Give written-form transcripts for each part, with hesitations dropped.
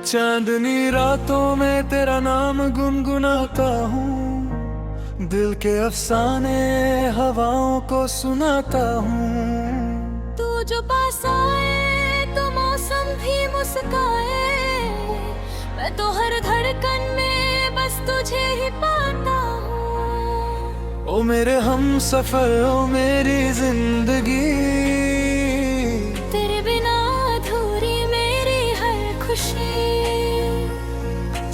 चांदनी रातों में तेरा नाम गुनगुनाता हूँ, दिल के अफसाने हवाओं को सुनाता हूँ। तू जो पास आए तो मौसम भी मुस्काए, मैं तो हर धड़कन में बस तुझे ही पाता हूँ। ओ मेरे हम सफर, ओ मेरी जिंदगी, तेरे बिना अधूरी मेरी हर खुशी।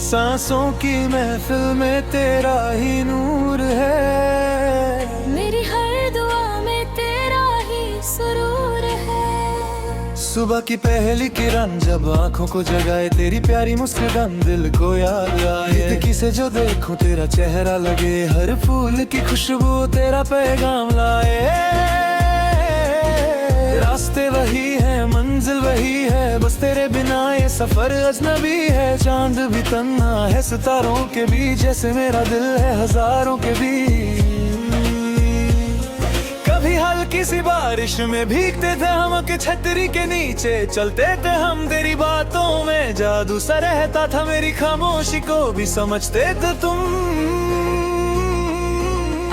सांसों की महफिल में तेरा ही नूर है, मेरी हर दुआ में तेरा ही सुरूर है। सुबह की पहली किरण जब आंखों को जगाए, तेरी प्यारी मुस्कान दिल को याद आए। किसे जो देखूं तेरा चेहरा लगे, हर फूल की खुशबू तेरा पैगाम लाए। रास्ते वही है, मंजिल वही है, बस तेरे बिना ये सफर अजनबी है। चांद भी तन्हा है सितारों के बीच, जैसे मेरा दिल है हजारों के बीच। कभी हल्की सी बारिश में भीगते थे हम के छतरी के नीचे, चलते थे हम तेरी बातों में, जादू सा रहता था मेरी खामोशी को भी समझते थे तुम।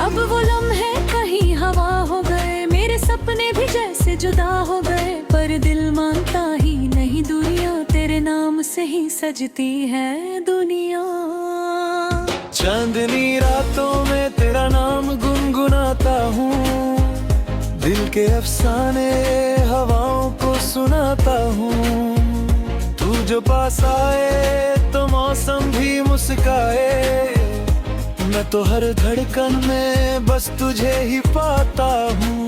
अब वो लम्हे कहीं हवा हो गए, मेरे सपने भी जैसे जुदा हो गए, पर दिल मानता ही नहीं दुनिया, तेरे नाम से ही सजती है दुनिया। चांदनी रातों में तेरा नाम गुनगुनाता हूँ, दिल के अफसाने हवाओं को सुनाता हूँ। तू जो पास आए तो मौसम भी मुस्काए, मैं तो हर धड़कन में बस तुझे ही पाता हूँ।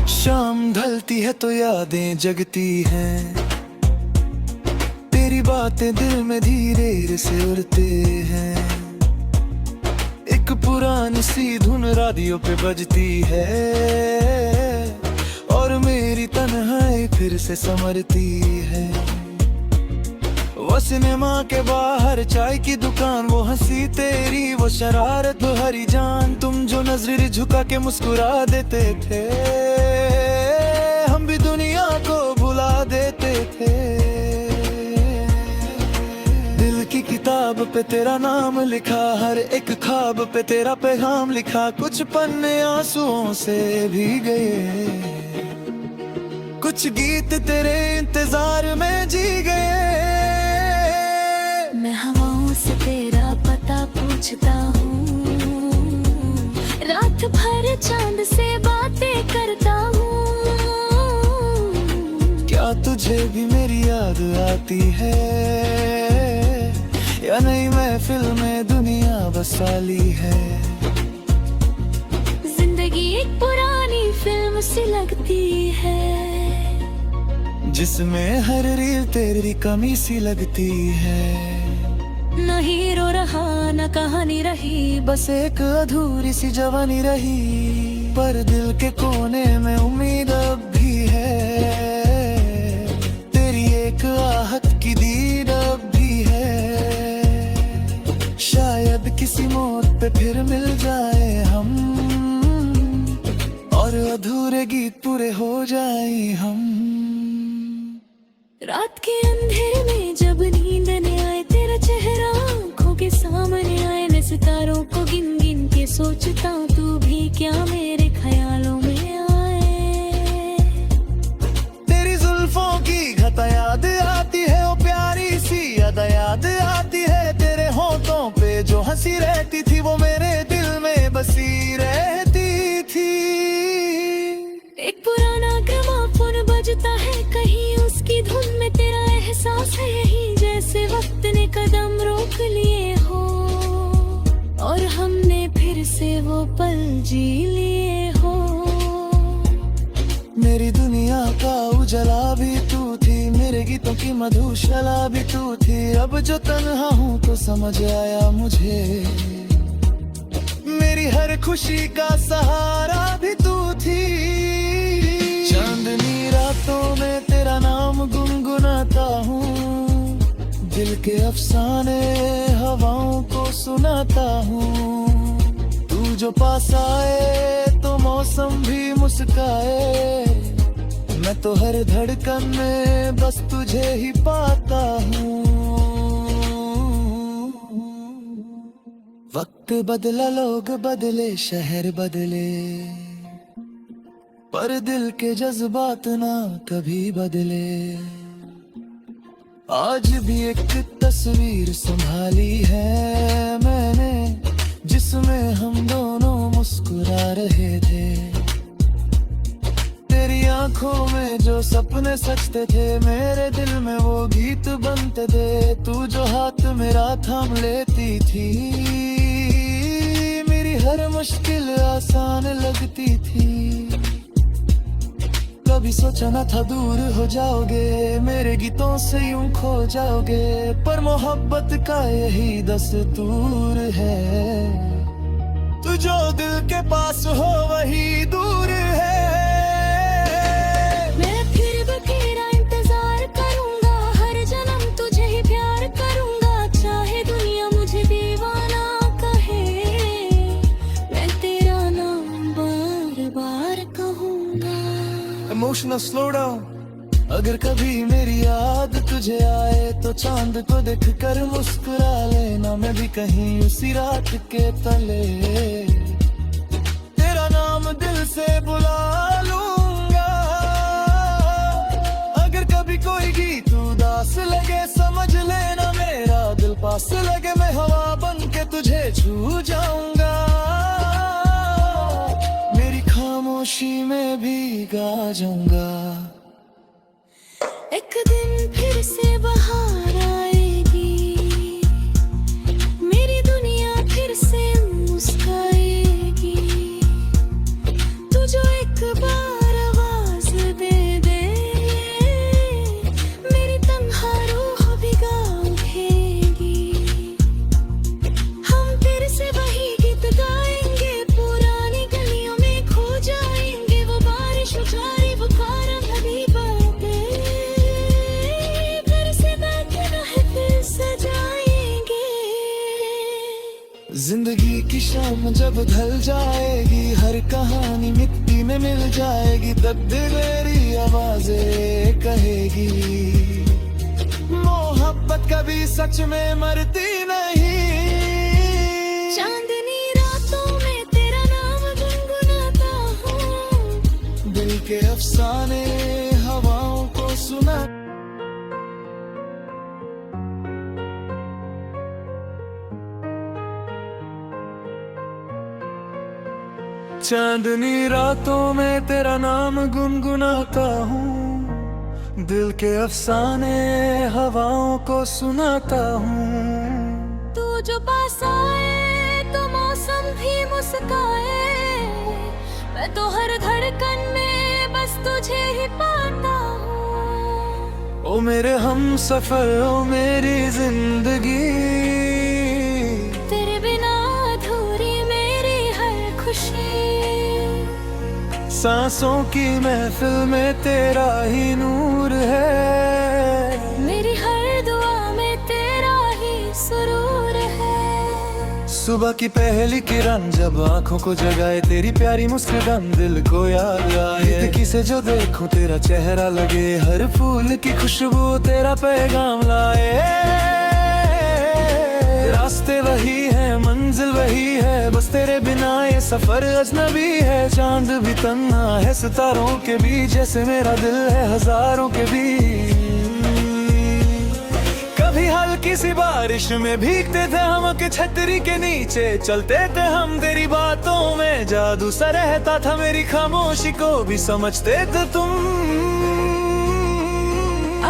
शाम ढलती है तो यादें जगती हैं, तेरी बातें दिल में धीरे से उड़ते हैं। एक पुरानी सी धुन रेडियो पे बजती है, और मेरी तन्हाई फिर से संवरती है। वो सिनेमा के बाहर चाय की दुकान, वो हंसी तेरी, वो शरारत भरी जान, तुम जो नजर झुका के मुस्कुरा देते थे, हम भी दुनिया को भुला देते थे। दिल की किताब पे तेरा नाम लिखा, हर एक ख्वाब पे तेरा पैगाम लिखा, कुछ पन्ने आंसुओं से भीग गए, कुछ गीत तेरे इंतजार में जी गए। मैं हवाओं से तेरा पता पूछता हूँ, रात भर चांद से बातें करता हूँ। क्या तुझे भी मेरी याद आती है, या नई महफिल में दुनिया बस वाली है। जिंदगी एक पुरानी फिल्म सी लगती है, जिसमें हर रील तेरी कमी सी लगती है। न हीरो रहा न कहानी रही, बस एक अधूरी सी जवानी रही, पर दिल के कोने में उम्मीद अब भी है, तेरी एक आहट की दीद अब भी है। शायद किसी मोड़ पे फिर मिल जाए हम, और अधूरे गीत पूरे हो जाए हम। रात के अंधेरे में जब नींद न आए, तेरा चेहरा आंखों के सामने आए, मैं सितारों को गिन गिन के सोचता हूँ, तू भी क्या मेरे ख्यालों में आए। तेरी जुल्फों की घटा याद आती है, ओ प्यारी सी याद याद आती है, तेरे होठों पे जो हंसी रहती थी, वो मेरे दिल में बसी रहती थी। एक पुराना ग्रामोफोन बजता है कहीं, उसकी धुन में तेरा एहसास है यही, जैसे वक्त ने कदम रोक लिए हो, और हमने फिर से वो पल जी लिए हो। मेरी दुनिया का उजला भी तू थी, मेरे गीतों की मधुशाला भी तू थी, अब जो तन्हा हूँ तो समझ आया मुझे, मेरी हर खुशी का सहारा भी तू थी। चांदनी रातों में तेरा नाम गुनगुनाता हूँ, दिल के अफसाने हवाओं को सुनाता हूँ। तू जो पास आए तो मौसम भी मुस्काए, मैं तो हर धड़कन में बस तुझे ही पाता हूँ। वक्त बदला, लोग बदले, शहर बदले, पर दिल के जज्बात ना कभी बदले। आज भी एक तस्वीर संभाली है मैंने, जिसमें हम दोनों मुस्कुरा रहे थे। तेरी आंखों में जो सपने सजते थे, मेरे दिल में वो गीत बनते थे। तू जो हाथ मेरा थाम लेती थी, मेरी हर मुश्किल आसान लगती थी। कभी सोचा न था दूर हो जाओगे, मेरे गीतों से यूं खो जाओगे, पर मोहब्बत का यही दस्तूर है। तू जो दिल के पास हो वही दूर है। मैं फिर भी तेरा इंतजार करूंगा, हर जन्म तुझे ही प्यार करूंगा। चाहे दुनिया मुझे दीवाना कहे, मैं तेरा नाम बार बार कहूंगा। Emotional slow down. अगर कभी मेरी याद तुझे आए तो चांद को देख कर मुस्कुरा लेना। मैं भी कहीं उसी रात के तले तेरा नाम दिल से बुला लूंगा। अगर कभी कोई गीत उदास लगे, समझ लेना मेरा दिल पास लगे। मैं हवा बन के तुझे छू जाऊंगा, मेरी खामोशी में भी गा जाऊंगा। एक दिन फिर से बाहर आएगी, मेरी दुनिया फिर से मुस्काएगी। तू जो एक बार आवाज दे दे, मेरी तन्हा रूह भिगा उठेगी। हम फिर से वही गीत गाएंगे, पुरानी गलियों में खो जाएंगे। वो बारिश उजारी, वो कार भरी बातें जिंदगी की शाम जब ढल जाएगी, हर कहानी मिट्टी में मिल जाएगी। तब दिल मेरी आवाजें कहेगी, मोहब्बत कभी सच में मरती नहीं। चांदनी रातों में तेरा नाम गुनगुनाता हूँ, दिल के अफसाने हवाओं को सुना। चांदनी रातों में तेरा नाम गुनगुनाता हूँ, दिल के अफसाने हवाओं को सुनाता हूँ। तू जो पास आए तो मौसम भी मुस्काए, मैं तो हर धड़कन में बस तुझे ही पाता हूँ। ओ मेरे हम सफर, ओ मेरी जिंदगी, तेरे बिना अधूरी मेरी हर खुशी। सांसों की महफिल में तेरा ही नूर है, मेरी हर दुआ में तेरा ही सुरूर है। सुबह की पहली किरण जब आंखों को जगाए, तेरी प्यारी मुस्कान दिल को याद आए। किसे जो देखूं तेरा चेहरा लगे, हर फूल की खुशबू तेरा पैगाम लाए। रास्ते वही है, मंजिल वही है, बस तेरे बिना ये सफर अजनबी है। चांद भी तन्हा है सितारों के बीच, जैसे मेरा दिल है हजारों के बीच। कभी हल्की सी बारिश में भीगते थे हम के छतरी के नीचे, चलते थे हम तेरी बातों में, जादू सा रहता था मेरी खामोशी को भी समझते थे तुम।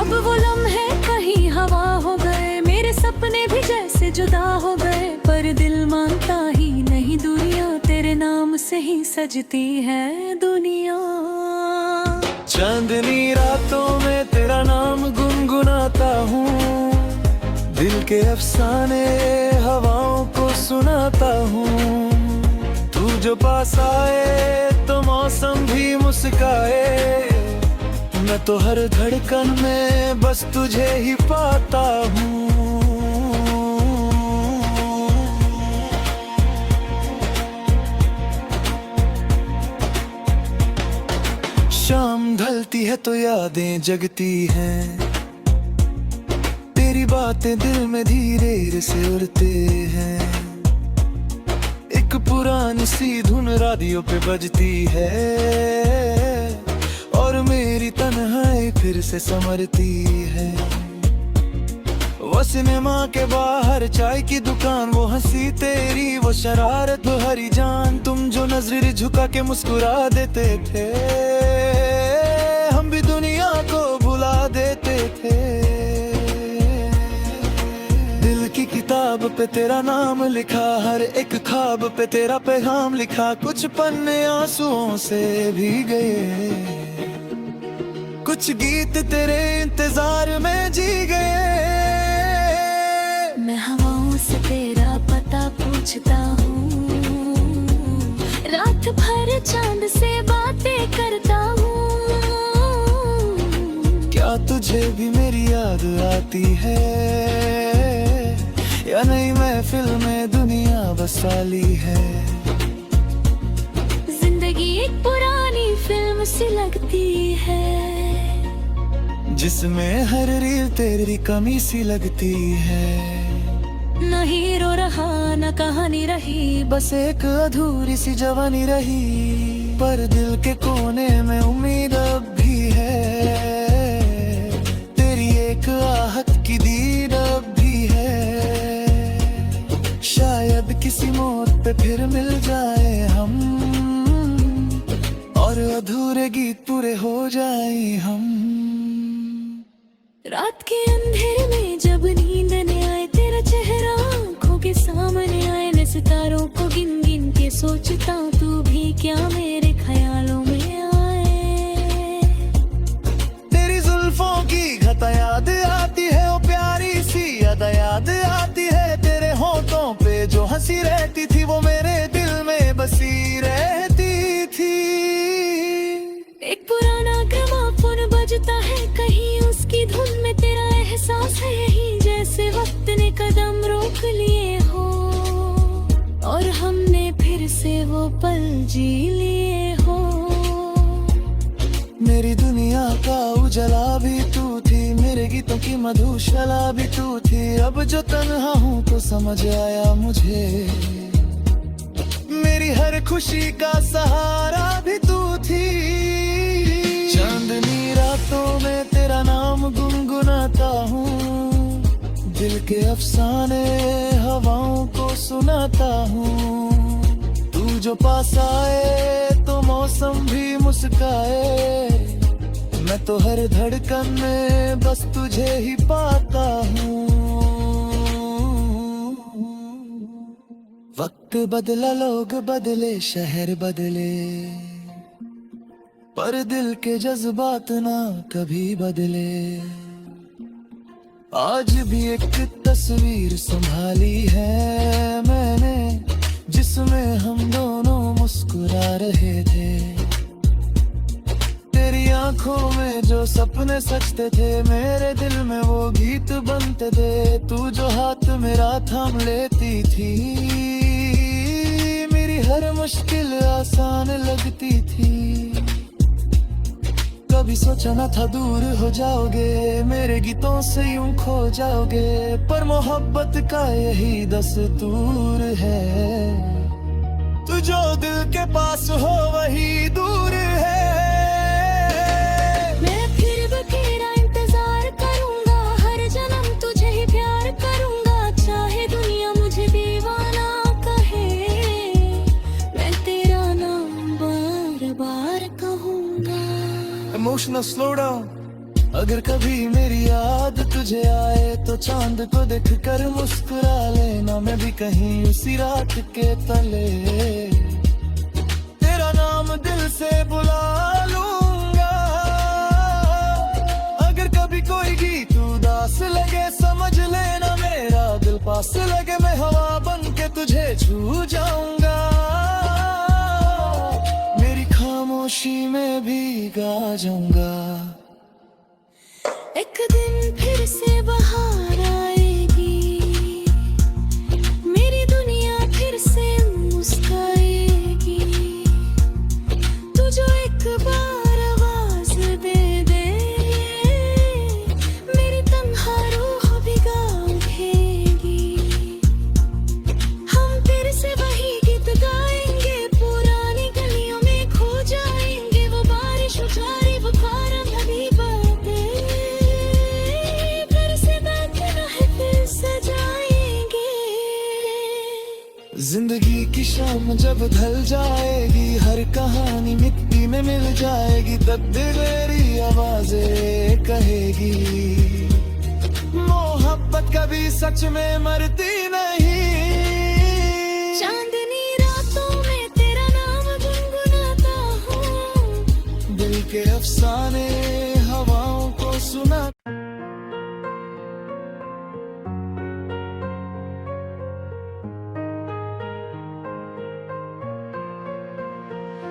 अब वो लम्हे कहीं हवा हो गए, मेरे सपने भी जैसे जुदा हो गए, पर दिल मानता ही नहीं दुनिया, तेरे नाम से ही सजती है दुनिया। चांदनी रातों में तेरा नाम गुनगुनाता हूँ, दिल के अफसाने हवाओं को सुनाता हूँ। तू जो पास आए तो मौसम भी मुस्काए, मैं तो हर धड़कन में बस तुझे ही पाता हूँ। चलती है तो यादें जगती हैं, तेरी बातें दिल में धीरे से उड़ते हैं। एक पुरानी सी धुन रेडियो पे बजती है और मेरी तन्हाई फिर से संवरती है। वो सिनेमा के बाहर चाय की दुकान, वो हंसी तेरी, वो शरारत, वो हरी जान, तुम जो नजर झुका के मुस्कुरा देते थे, हम भी दुनिया को भुला देते थे। दिल की किताब पे तेरा नाम लिखा, हर एक ख्वाब पे तेरा पैगाम लिखा, कुछ पन्ने आंसुओं से भीग गए, कुछ गीत तेरे इंतजार में जी गए। मैं हवाओं से तेरा पता पूछता हूँ, रात भर चांद से बातें करता हूँ। क्या तुझे भी मेरी याद आती है या नई महफिल में दुनिया बसाली है। जिंदगी एक पुरानी फिल्म सी लगती है, जिसमें हर रील तेरी कमी सी लगती है। न हीरो रहा न कहानी रही, बस एक अधूरी सी जवानी रही, पर दिल के कोने में उम्मीद अब भी है, तेरी एक आहट की दीद अब भी है। शायद किसी मोड़ पे फिर मिल जाए हम, और अधूरे गीत पूरे हो जाए हम। रात के अंधेरे में जब नींद न आए, तेरा चेहरा आंखों के सामने आए, मैं सितारों को गिन गिन के सोचता, तू भी क्या मेरे ख्यालों में आए। तेरी जुल्फों की घटा याद आती है, वो प्यारी सी याद याद आती है, तेरे होठों पे जो हंसी रहती थी, वो मेरे दिल में बसी रहती थी। एक पुराना ग्रामोफोन बजता है कहीं, उसकी धुन में तेरा एहसास है यही, जैसे वक्त ने कदम रोक लिए हो और हमने फिर से वो पल जी लिए हो। मेरी दुनिया का उजला भी तू थी, मेरे गीतों की मधुशाला भी तू थी, अब जो तन्हा हूँ तो समझ आया मुझे, मेरी हर खुशी का सहारा भी तू थी। चांदनी रातों में तेरा नाम गुनगुनाता हूँ, दिल के अफसाने हवाओं को सुनाता हूँ, तू जो पास आए तो मौसम भी मुस्काए, मैं तो हर धड़कन में बस तुझे ही पाता हूँ। वक्त बदला, लोग बदले, शहर बदले, पर दिल के जज्बात ना कभी बदले। आज भी एक तस्वीर संभाली है मैंने, जिसमें हम दोनों मुस्कुरा रहे थे, तेरी आंखों में जो सपने सजते थे, मेरे दिल में वो गीत बनते थे, तू जो हाथ मेरा थाम लेती थी, मेरी हर मुश्किल आसान लगती थी। कभी सोचा न था दूर हो जाओगे, मेरे गीतों से यूं खो जाओगे, पर मोहब्बत का यही दस्तूर है, तू जो दिल के पास हो वही दूर है। मैं फिर भी तेरा इंतजार करूंगा, हर जन्म तुझे ही प्यार करूंगा, चाहे दुनिया मुझे दीवाना कहे, मैं तेरा नाम बार बार कहूंगा। इमोशनल स्लो डाउन, अगर कभी मेरी याद तुझे आए तो चांद को देख कर मुस्कुरा लेना, मैं भी कहीं उसी रात के तले तेरा नाम दिल से बुला लूंगा। अगर कभी कोई गीत उदास लगे, समझ लेना मेरा दिल पास लगे, मैं हवा बन के तुझे छू जाऊंगा, मेरी खामोशी में भी गा जाऊंगा। एक दिन फिर से बाहर आएगी, मेरी दुनिया फिर से मुस्काएगी, तू जो एक बार आवाज दे की शाम जब ढल जाएगी, हर कहानी मिट्टी में मिल जाएगी, तब दिल मेरी आवाजें कहेगी, मोहब्बत कभी सच में मरती नहीं। चांदनी रातों में तेरा नाम गुनगुनाता हूँ, दिल के अफसाने हवाओं को सुना।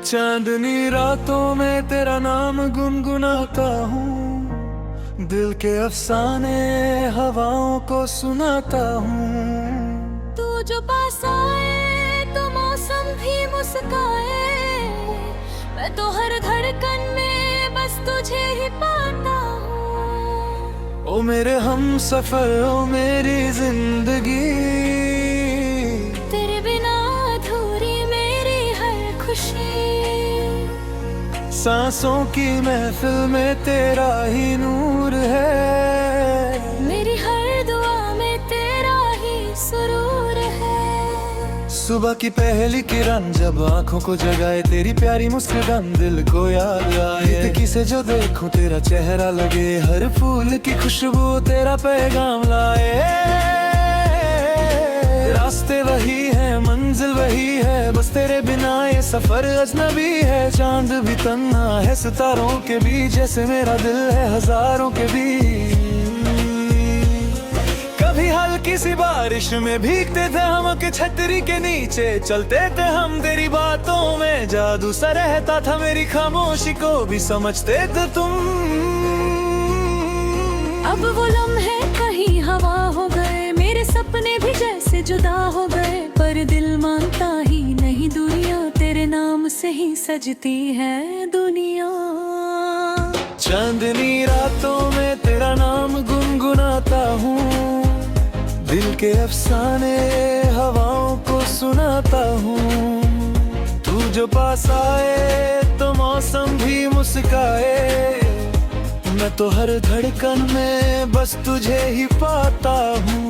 चांदनी रातों में तेरा नाम गुनगुनाता हूँ, दिल के अफसाने हवाओं को सुनाता हूँ। तू जो पास आए तो मौसम भी मुस्काए, मैं तो हर धड़कन में बस तुझे ही पाता हूँ। ओ मेरे हम सफर, ओ मेरी जिंदगी, तेरे बिना अधूरी मेरी हर खुशी। सांसों की महफिल में तेरा ही नूर है, मेरी हर दुआ में तेरा ही सुरूर है। सुबह की पहली किरण जब आंखों को जगाए, तेरी प्यारी मुस्कान दिल को याद आए। किसे जो देखूं तेरा चेहरा लगे, हर फूल की खुशबू तेरा पैगाम लाए। रास्ते वही है, मंजिल वही है, बस तेरे बिना ये सफर अजनबी है। चांद भी तन्हा है सितारों के बीच, जैसे मेरा दिल है हजारों के बीच। कभी हल्की सी बारिश में भीगते थे हम के छतरी के नीचे, चलते थे हम तेरी बातों में, जादू सा रहता था मेरी खामोशी को भी समझते थे तुम। अब वो लम्हे कहीं हवा हो गए, मेरे सपने भी जैसे जुदा हो गए, पर दिल मानता ही नहीं दुनिया, तेरे नाम से ही सजती है दुनिया। चांदनी रातों में तेरा नाम गुनगुनाता हूँ, दिल के अफसाने हवाओं को सुनाता हूँ। तू जो पास आए तो मौसम भी मुस्काए, मैं तो हर धड़कन में बस तुझे ही पाता हूँ।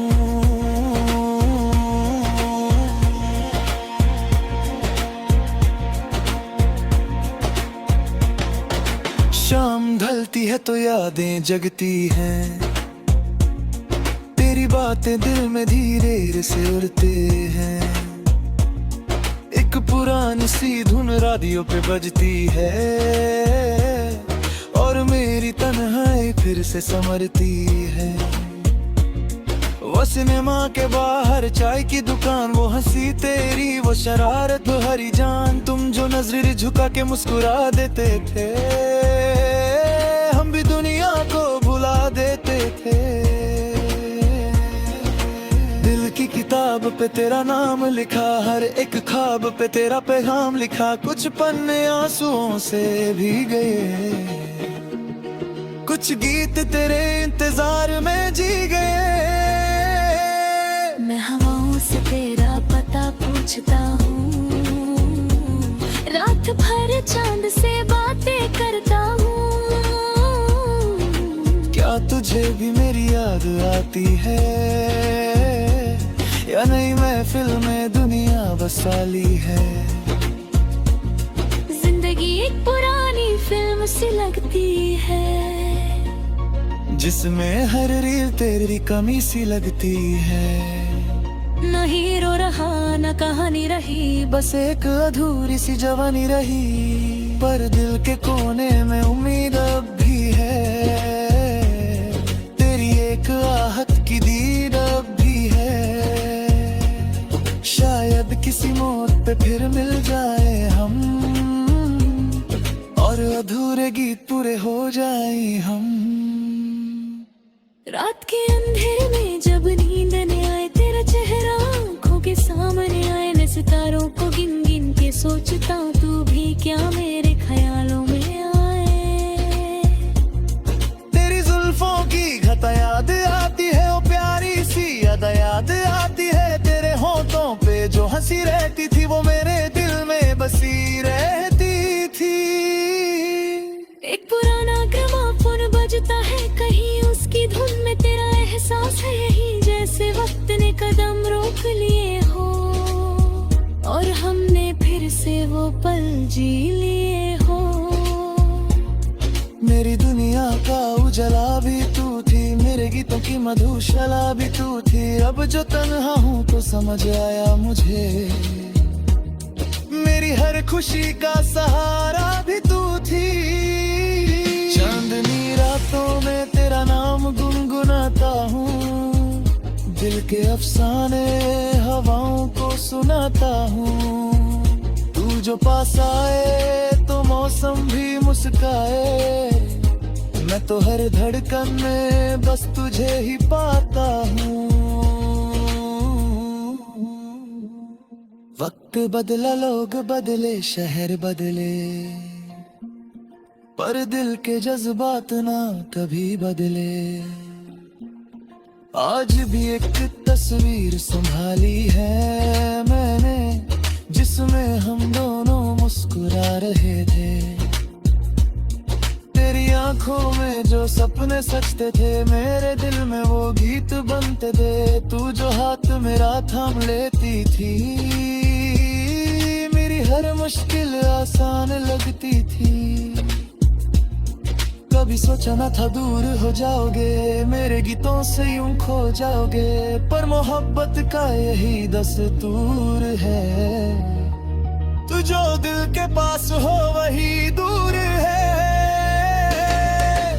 शाम ढलती है तो यादें जगती हैं, तेरी बातें दिल में धीरे से उड़ते हैं। एक पुरानी सी धुन रेडियो पे बजती है, और मेरी तन्हाई फिर से संवरती है। वो सिनेमा के बाहर चाय की दुकान, वो हंसी तेरी, वो शरारत भरी जान, तुम जो नजर झुका के मुस्कुरा देते थे, हम भी दुनिया को भुला देते थे। दिल की किताब पे तेरा नाम लिखा, हर एक ख्वाब पे तेरा पैगाम लिखा, कुछ पन्ने आंसुओं से भीग गए, कुछ गीत तेरे इंतजार में जी गए। मैं हवाओं से तेरा पता पूछता हूँ, रात भर चांद से बातें करता हूँ। क्या तुझे भी मेरी याद आती है, या नई महफिल में दुनिया बसाली है। जिंदगी एक पुरानी फिल्म सी लगती है, जिसमें हर रील तेरी कमी सी लगती है। न हीरो रहा न कहानी रही, बस एक अधूरी सी जवानी रही, पर दिल के कोने में उम्मीद अब भी है, तेरी एक आहट की दीद अब भी है। शायद किसी मोड़ पे फिर मिल जाए हम, और अधूरे गीत पूरे हो जाए हम। रात के अंधेरे में जब नींद न आए, तेरा चेहरा आंखों के सामने आए, मैं सितारों को गिन गिन के सोचता, तू भी क्या मेरे ख्यालों में आए। तेरी जुल्फों की घटा याद आती है, ओ प्यारी सी याद याद आती है, तेरे होठों पे जो हंसी रहती थी, वो मेरे दिल में बसी रहती थी। एक पुराना ग्रामोफोन बजता है कहीं, उसकी धुन में तेरा एहसास है यही, जैसे वक्त ने कदम रोक लिए हो, और से वो पल जी लिए हो। मेरी दुनिया का उजला भी तू थी, मेरे गीतों की मधुशाला भी तू थी। अब जो तन्हा हूँ तो समझ आया मुझे, मेरी हर खुशी का सहारा भी तू थी। चांदनी रातों में तेरा नाम गुनगुनाता हूँ, दिल के अफसाने हवाओं को सुनाता हूँ। तू जो पास आए तो मौसम भी मुस्काए, मैं तो हर धड़कन में बस तुझे ही पाता हूँ। वक्त बदला, लोग बदले, शहर बदले, पर दिल के जज्बात ना कभी बदले। आज भी एक तस्वीर संभाली है मैंने, जिसमें हम दोनों मुस्कुरा रहे थे। तेरी आंखों में जो सपने सजते थे, मेरे दिल में वो गीत बनते थे। तू जो हाथ मेरा थाम लेती थी, मेरी हर मुश्किल आसान लगती थी। कभी सोचा न था दूर हो जाओगे, मेरे गीतों से यूं खो जाओगे, पर मोहब्बत का यही दस्तूर है। तू जो दिल के पास हो वही दूर है।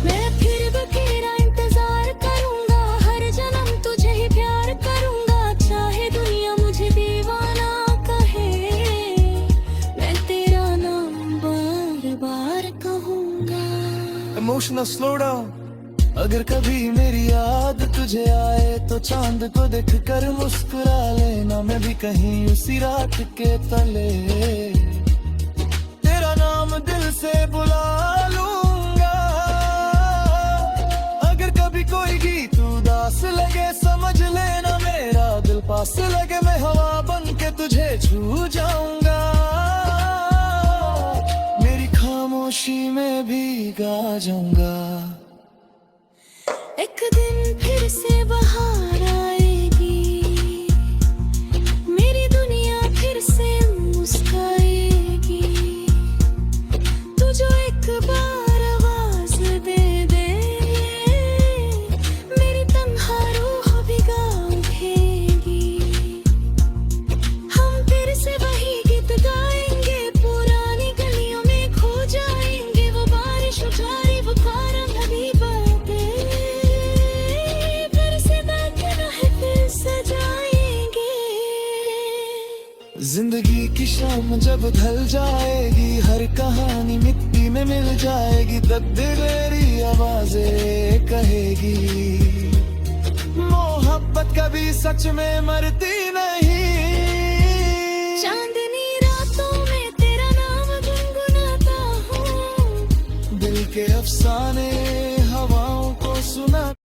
मैं फिर बखेरा इंतजार करूंगा, हर जन्म तुझे ही प्यार करूंगा। चाहे दुनिया मुझे दीवाना कहे, मैं तेरा नाम बार बार कहूंगा। इमोशनल स्लो डाउन, अगर कभी मेरी याद तुझे आए तो चांद को देखकर मुस्कुरा लेना। मैं भी कहीं उसी रात के तले तेरा नाम दिल से बुला लूंगा। अगर कभी कोई गीत उदास लगे, समझ लेना मेरा दिल पास लगे। मैं हवा बन के तुझे छू जाऊंगा, मेरी खामोशी में भी गा जाऊंगा। एक दिन फिर से बाहर आएगी, मेरी दुनिया फिर से मुस्काएगी। तू जो एक बार आवाज दे दे, मेरी तन्हा रूह भिगा उठेगी। हम फिर से वही गीत गाएंगे, पुरानी गलियों में खो जाएंगे। वो बारिश उजारी, वो कारण अभी बातें, जिंदगी की शाम जब ढल जाएगी, हर कहानी मिट्टी में मिल जाएगी। तकदीरेरी आवाजें कहेगी, मोहब्बत कभी सच में मरती नहीं। चांदनी रातों में तेरा नाम गुनगुनाता हूँ, दिल के अफसाने